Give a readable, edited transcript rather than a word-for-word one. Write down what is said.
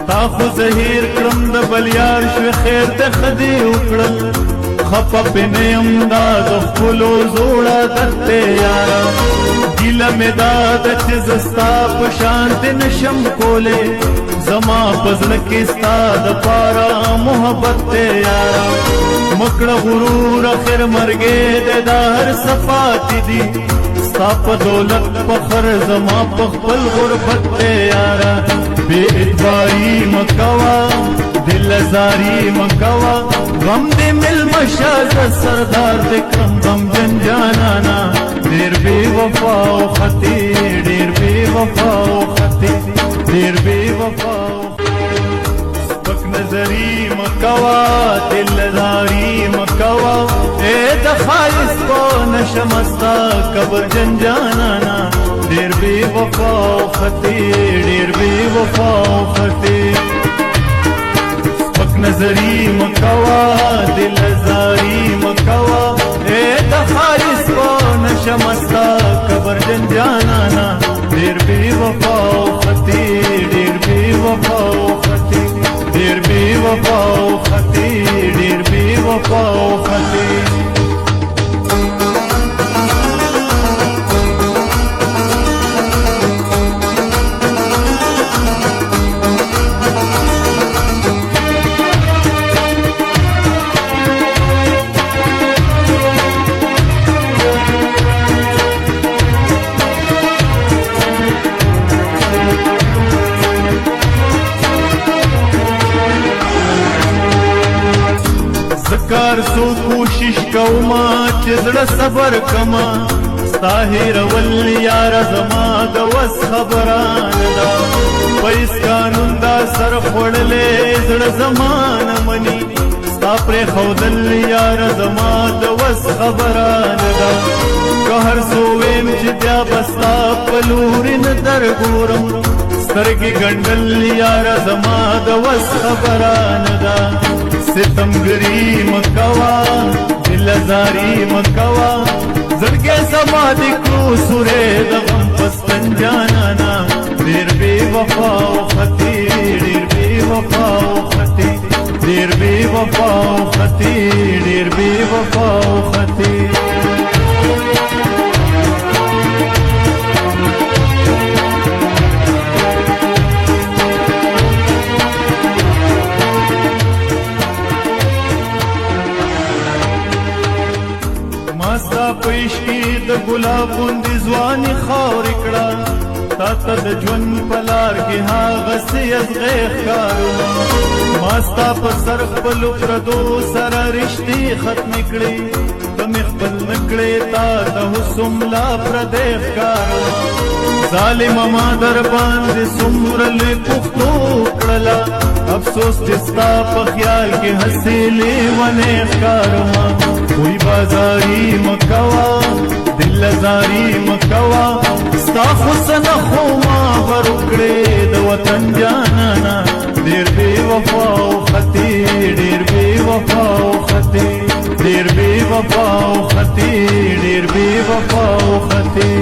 تا خو زهیر کړم د بل یار شوې خیر ته خدي وکړل خپه پې نه یم دا د خپلو زوړه درته یاره ګیله مې دا ده چې زه ستا په شانتې نشم کولی زما په زړه کې ستا دپاره محبت دی یاره مکړه غرور اخر مرګې دی دا هر څه پاتې دي ستا په دولت فخر زما په خپل غربت دی یاره بې اتباري مه کوه دل زاری مه کوه غم دې مېلمه شه زه سردار دې کړم غمجن جانانا ډېر بې وفا او خطي ډېر بې وفا او خطي ډېر بې وفا سپک نظري مه کوه دلداري مه کوه ای د ښایست په نشه مسته کبرجن جانانا ډېر بې وفا او خطي ډېر بې وفا او خطي سپک نظري مه کوه دلداري مه کوه ای د ښایست په نشه مسته کبرجن جانانا ډېر بې وفا او خطي ډېر بې وفا او خطي ډېر بې وفا او خطي ډېر بې وفا او خطي کار سو کوشش کوما چې زړه صبر کما ستا هېرول یاره زما د وس خبره نه ده پیس قانون دا سر خوړلی زړه زما نه مني ستا پرېښودل یاره زما د وس خبره نه ده که هر څو ویم چې بیا به ستا په لورې نه درګورم سترګې ګنډل یاره زما د وس خبره نه ده ستمګري مه کوه دلزاري مه کوه زړګی زما د کړو سورې د غم په ستن جانانا ډېر بې وفا او خطي ډېر بې وفا او خطي ډېر بې وفا او خطي ډېر بې وفا او خطي ستا په عشقي د ګلاب غوندې ځواني خاورې کړه تا ته د ژوند په لار کې هغسې ازغې ښکارونه ما ستا په سر خپلو پردو سره رشتې ختمې کړې ته مې خپل نه کړې تا ته حسم لا پردی ښکارونه ظالمه ما در باندې څومره لوی پښتو کړله افسوس چې ستا په خیال کې هسې لیونی ښکارمه کوئی بازاری مه کوه دلزاري مه کوه ستا خو څه نه خو ما بر وکړې د وطن جانانا ډېر بې وفا او خطي ډېر بې وفا او خطي ډېر بې وفا او خطي ډېر بې وفا او خطي